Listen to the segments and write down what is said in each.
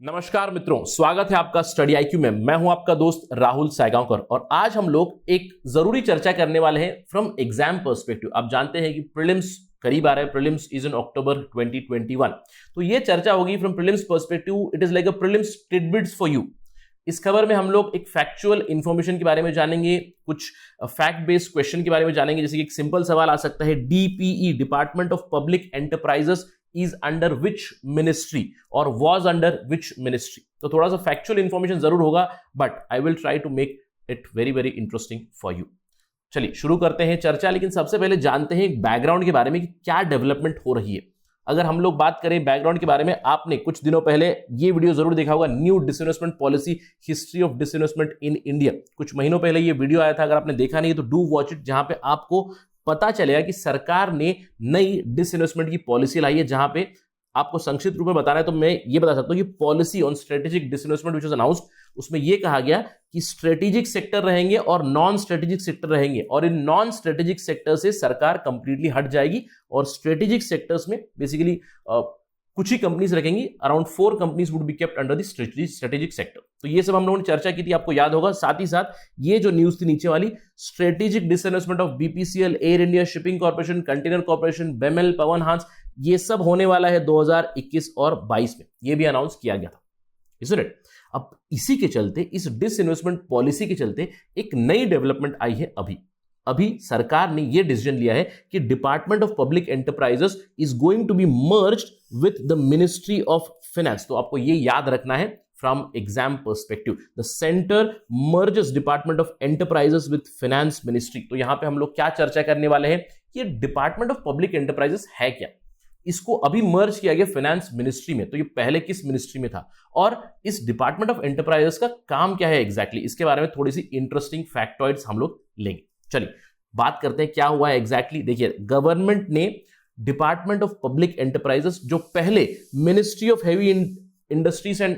नमस्कार मित्रों, स्वागत है आपका स्टडी आईक्यू में। मैं हूं आपका दोस्त राहुल सायगांवकर और आज हम लोग एक जरूरी चर्चा करने वाले हैं फ्रॉम एग्जाम पर्सपेक्टिव। आप जानते हैं कि प्रीलिम्स करीब आ रहा है, प्रीलिम्स इज इन अक्टूबर 2021। तो ये चर्चा होगी from prelims perspective. It is like a prelims titbits for you. इस खबर में हम लोग एक फैक्चुअल इंफॉर्मेशन के बारे में जानेंगे, कुछ फैक्ट बेस्ड क्वेश्चन के बारे में जानेंगे। जैसे कि एक सिंपल सवाल आ सकता है, DPE department of public enterprises is under which ministry or was under which ministry। तो थोड़ा सा फैक्चुअल इंफॉर्मेशन जरूर होगा, but I will try to make it very very interesting for you. चलिए शुरू करते हैं चर्चा, लेकिन सबसे पहले जानते हैं बैकग्राउंड के बारे में कि क्या डेवलपमेंट हो रही है। अगर हम लोग बात करें बैकग्राउंड के बारे में, आपने कुछ दिनों पहले ये वीडियो जरूर देखा होगा, new disinvestment policy, history of disinvestment in India. कुछ महीनों पहले ये वीडियो आया था, अगर आपने देखा नहीं तो डू वॉच इट, जहां पे आपको पता चलेगा कि सरकार ने नई डिसइन्वेस्टमेंट की पॉलिसी लाई है। जहां पे आपको संक्षिप्त रूप में बताना है तो मैं ये बता सकता हूं कि policy on strategic disinvestment which was announced, उसमें ये कहा गया कि स्ट्रेटेजिक सेक्टर रहेंगे और नॉन स्ट्रेटेजिक सेक्टर रहेंगे, और इन नॉन स्ट्रेटेजिक सेक्टर से सरकार कंप्लीटली हट जाएगी और स्ट्रेटेजिक सेक्टर्स में बेसिकली कुछ ही कंपनीज रखेंगी। Around 4 companies would be kept under the strategic sector. तो ये सब हम लोगों ने चर्चा की थी, आपको याद होगा। साथ ही साथ ये जो न्यूज थी नीचे वाली, strategic disinvestment of BPCL, air India, shipping corporation, container corporation, बेमेल, पवन हांस, ये सब होने वाला है 2021 और 22 में। ये भी अनाउंस किया गया था, isn't it? अब इसी के चलते, इस डिसइन्वेस्टमेंट पॉलिसी के चलते एक नई डेवलपमेंट आई है। अभी सरकार ने यह डिसीजन लिया है कि department of public enterprises is going to be merged with the ministry of finance. तो आपको यह याद रखना है from exam perspective, the centre merges department of enterprises with finance ministry. तो यहां पे हम लोग क्या चर्चा करने वाले हैं कि डिपार्टमेंट ऑफ पब्लिक एंटरप्राइजेस है क्या। इसको अभी मर्ज किया गया फाइनेंस मिनिस्ट्री में, तो ये पहले किस मिनिस्ट्री में था, और इस डिपार्टमेंट ऑफ एंटरप्राइजेस का काम क्या है एग्जैक्टली, इसके बारे में थोड़ी सी इंटरेस्टिंग फैक्टॉइड्स हम लोग लेंगे। चलिए बात करते हैं क्या हुआ है एग्जैक्टली। देखिए, गवर्नमेंट ने डिपार्टमेंट ऑफ पब्लिक एंटरप्राइजेस, जो पहले ministry of heavy industries and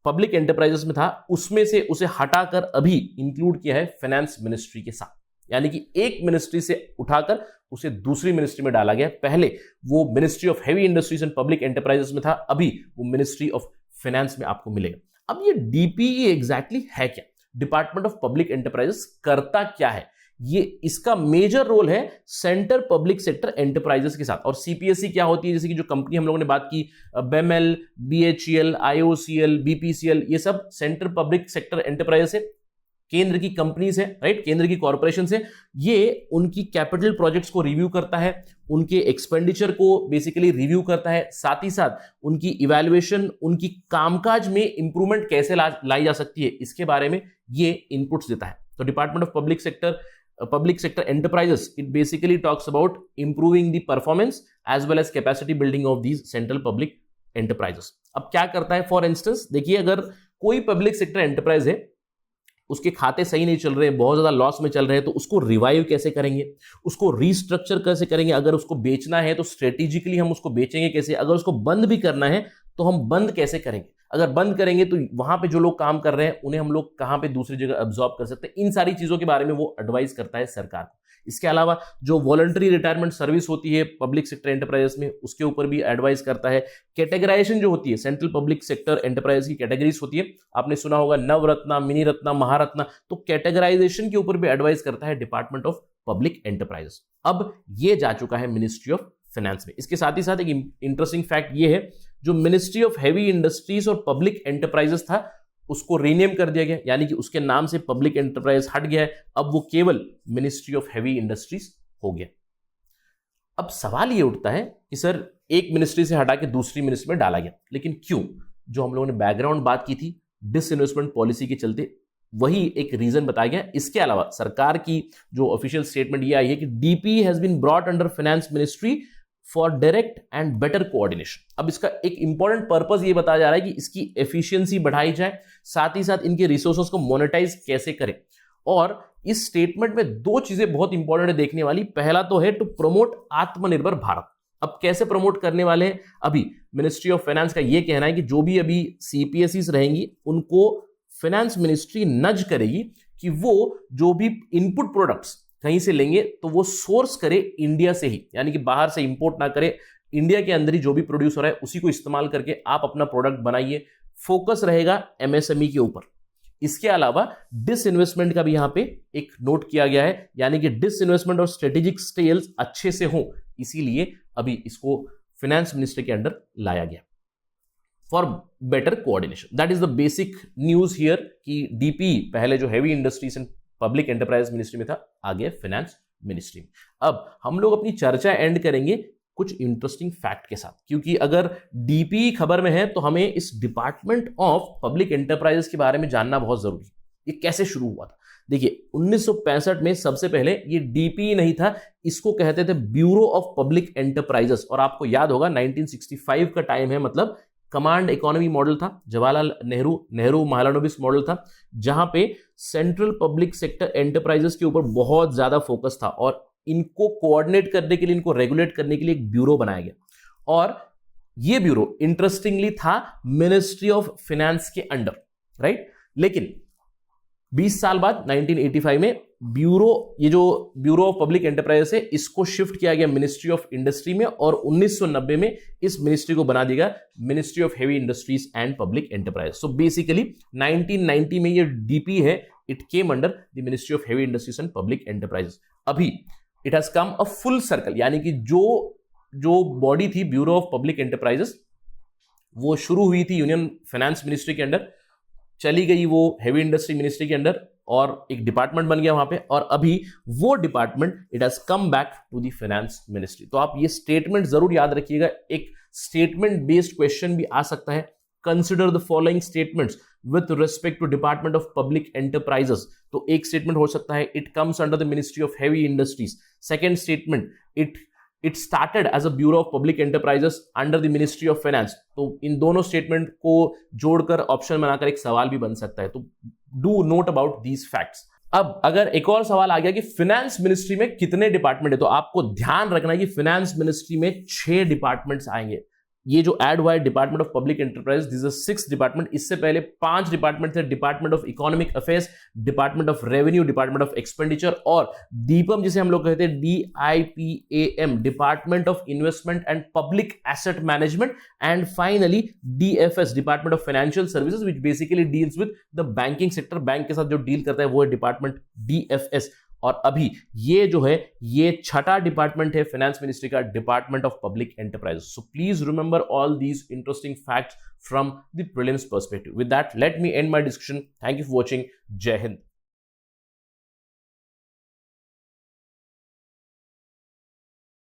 public enterprises में था, उसमें से उसे हटाकर अभी इंक्लूड किया है फाइनेंस मिनिस्ट्री के साथ। यानी कि एक मिनिस्ट्री से उठाकर उसे दूसरी मिनिस्ट्री में डाला गया। पहले वो ministry of heavy industries and public enterprises में था, अभी वो मिनिस्ट्री ऑफ फाइनेंस में आपको मिलेगा। अब ये डीपीई एग्जैक्टली है क्या, डिपार्टमेंट ऑफ पब्लिक एंटरप्राइजेस करता क्या है, ये इसका मेजर रोल है सेंटर पब्लिक सेक्टर एंटरप्राइजेस के साथ। और सीपीएसई क्या होती है, जैसे कि जो कंपनी हम लोगों ने बात की, बेमेल, बीएचईएल, आईओसीएल, बीपीसीएल, ये sub centre public sector enterprises है, केंद्र की कंपनीज है, राइट, केंद्र की कॉर्पोरेशन है। ये उनकी कैपिटल प्रोजेक्ट्स को रिव्यू करता है, उनके एक्सपेंडिचर को बेसिकली रिव्यू करता है, साथ ही साथ उनकी इवैल्यूएशन, उनकी कामकाज में इंप्रूवमेंट कैसे लाई जा सकती है, इसके बारे में ये इनपुट्स देता है। तो department of public sector enterprises, it basically talks about improving the performance as well as capacity building of these central public enterprises. अब क्या करता है, फॉर इंस्टेंस देखिए, अगर कोई पब्लिक सेक्टर एंटरप्राइज है, उसके खाते सही नहीं चल रहे हैं, बहुत ज्यादा लॉस में चल रहे हैं, तो उसको रिवाइव कैसे करेंगे, उसको रीस्ट्रक्चर कैसे करेंगे, अगर उसको बेचना है तो स्ट्रेटेजिकली हम उसको बेचेंगे कैसे, अगर उसको बंद भी करना है तो हम बंद कैसे करेंगे, अगर बंद करेंगे तो वहां पे जो लोग काम कर रहे हैं उन्हें हम लोग कहां पे दूसरी जगह अब्सॉर्ब कर सकते हैं। इन सारी चीजों के बारे में वो एडवाइस करता है सरकार को। इसके अलावा जो वॉलंटरी रिटायरमेंट सर्विस होती है पब्लिक सेक्टर एंटरप्राइजेस में, उसके ऊपर भी एडवाइस करता है। कैटेगराइजेशन जो होती है, सेंट्रल पब्लिक सेक्टर एंटरप्राइज की कैटेगरीज होती है, आपने सुना होगा नवरत्ना, मिनी रत्ना, महारत्ना, तो कैटेगराइजेशन के ऊपर भी एडवाइस करता है डिपार्टमेंट ऑफ पब्लिक एंटरप्राइजेस। अब ये जा चुका है मिनिस्ट्री ऑफ फाइनेंस में। इसके साथ ही साथ एक इंटरेस्टिंग फैक्ट ये है, जो मिनिस्ट्री ऑफ हेवी इंडस्ट्रीज और पब्लिक एंटरप्राइजेस था, उसको रीनेम कर दिया गया, यानी कि उसके नाम से पब्लिक एंटरप्राइज हट गया है, अब वो केवल मिनिस्ट्री ऑफ हेवी इंडस्ट्रीज हो गया। अब सवाल ये उठता है कि सर एक मिनिस्ट्री से हटा के दूसरी मिनिस्ट्री में डाला गया, लेकिन क्यों? जो हम लोगों ने बैकग्राउंड बात की थी डिसइन्वेस्टमेंट पॉलिसी के चलते, वही एक रीजन बताया गया। इसके अलावा सरकार की जो ऑफिशियल स्टेटमेंट ये आई है कि DP has been brought under finance ministry for direct and better coordination. अब इसका एक इंपॉर्टेंट पर्पस ये बताया जा रहा है कि इसकी एफिशिएंसी बढ़ाई जाए, साथ ही साथ इनके रिसोर्सेज को मोनेटाइज कैसे करें। और इस स्टेटमेंट में 2 चीजें बहुत इंपॉर्टेंट है देखने वाली। पहला तो है टू प्रमोट आत्मनिर्भर भारत। अब कैसे प्रमोट करने वाले हैं, अभी मिनिस्ट्री ऑफ फाइनेंस का ये कहना है कि जो भी अभी सीपीएसईज रहेंगी उनको फाइनेंस मिनिस्ट्री नज करेगी कि वो जो भी इनपुट प्रोडक्ट्स कहीं से लेंगे तो वो सोर्स करे इंडिया से ही, यानी कि बाहर से इंपोर्ट ना करे, इंडिया के अंदर ही जो भी प्रोड्यूस हो रहा है उसी को इस्तेमाल करके आप अपना प्रोडक्ट बनाइए, फोकस रहेगा एमएसएमई के ऊपर। इसके अलावा डिसइन्वेस्टमेंट का भी यहां पे एक नोट किया गया है, यानी कि डिसइन्वेस्टमेंट और स्ट्रेटेजिक सेल्स अच्छे से हो, इसीलिए अभी इसको फाइनेंस मिनिस्ट्री के अंडर लाया गया for better coordination. That is the basic news here कि डीपी पहले जो heavy industries and public enterprise ministry में था, आ गया फाइनेंस मिनिस्ट्री में। अब हम लोग अपनी चर्चा एंड करेंगे कुछ इंटरेस्टिंग फैक्ट के साथ, क्योंकि अगर डीपी खबर में है तो हमें इस डिपार्टमेंट ऑफ पब्लिक एंटरप्राइजेस के बारे में जानना बहुत जरूरी है। ये कैसे शुरू हुआ था? देखिए 1965 में सबसे पहले ये डीपी नहीं था, इसको कहते थे ब्यूरो ऑफ पब्लिक एंटरप्राइजेस। और आपको याद होगा 1965 का टाइम है, मतलब कमांड इकोनॉमी मॉडल था, जवाहरलाल नेहरू महालनोबिस मॉडल था, जहां पे सेंट्रल पब्लिक सेक्टर एंटरप्राइजेस के ऊपर बहुत ज्यादा फोकस था और इनको कोऑर्डिनेट करने के लिए, इनको रेगुलेट करने के लिए एक ब्यूरो बनाया गया। और ये ब्यूरो इंटरेस्टिंगली था मिनिस्ट्री ऑफ फाइनेंस के अंडर, राइट। लेकिन 20 साल बाद 1985 में ये जो ब्यूरो ऑफ पब्लिक एंटरप्राइजेस है, इसको शिफ्ट किया गया मिनिस्ट्री ऑफ इंडस्ट्री में, और 1990 में इस मिनिस्ट्री को बना दिया ministry of heavy industries and public enterprise. So basically 1990 में ये डीपी है, it came under the ministry of heavy industries and public enterprises. अभी it has come a full circle, यानी कि जो बॉडी थी ब्यूरो ऑफ पब्लिक एंटरप्राइजेस, वो शुरू हुई थी यूनियन फाइनेंस मिनिस्ट्री के अंडर, चली गई वो हेवी इंडस्ट्री मिनिस्ट्री के अंडर, और एक डिपार्टमेंट बन गया वहां पे, और अभी वो department it has come back to the finance ministry. तो आप ये स्टेटमेंट जरूर याद रखिएगा, एक स्टेटमेंट बेस्ड क्वेश्चन भी आ सकता है। Consider the following statements with respect to department of public enterprises. तो एक स्टेटमेंट हो सकता है it comes under the ministry of heavy industries. Second statement it started as a bureau of public enterprises under the ministry of finance. तो इन दोनों statement को जोड़कर ऑप्शन बनाकर एक सवाल भी बन सकता है। तो do not about these facts. अब अगर एक और सवाल आ गया कि फाइनेंस मिनिस्ट्री में कितने डिपार्टमेंट है, तो आपको ध्यान रखना है कि फाइनेंस मिनिस्ट्री में 6 डिपार्टमेंट्स आएंगे। ये जो ऐड हुआ है department of public enterprise, this is 6th department. इससे पहले 5 डिपार्टमेंट थे, department of economic affairs, department of revenue, department of expenditure, और दीपम जिसे हम लोग कहते हैं DIPAM, department of investment and public asset management, and finally DFS, department of financial services, which basically deals with the banking sector. Bank के साथ जो deal करता है वो है डिपार्टमेंट DFS। और अभी ये जो है ये 6ठा डिपार्टमेंट है फाइनेंस मिनिस्ट्री का, department of public enterprise. So please remember all these interesting facts from the prelims perspective. With that let me and my discussion. Thank you for watching. जय हिंद।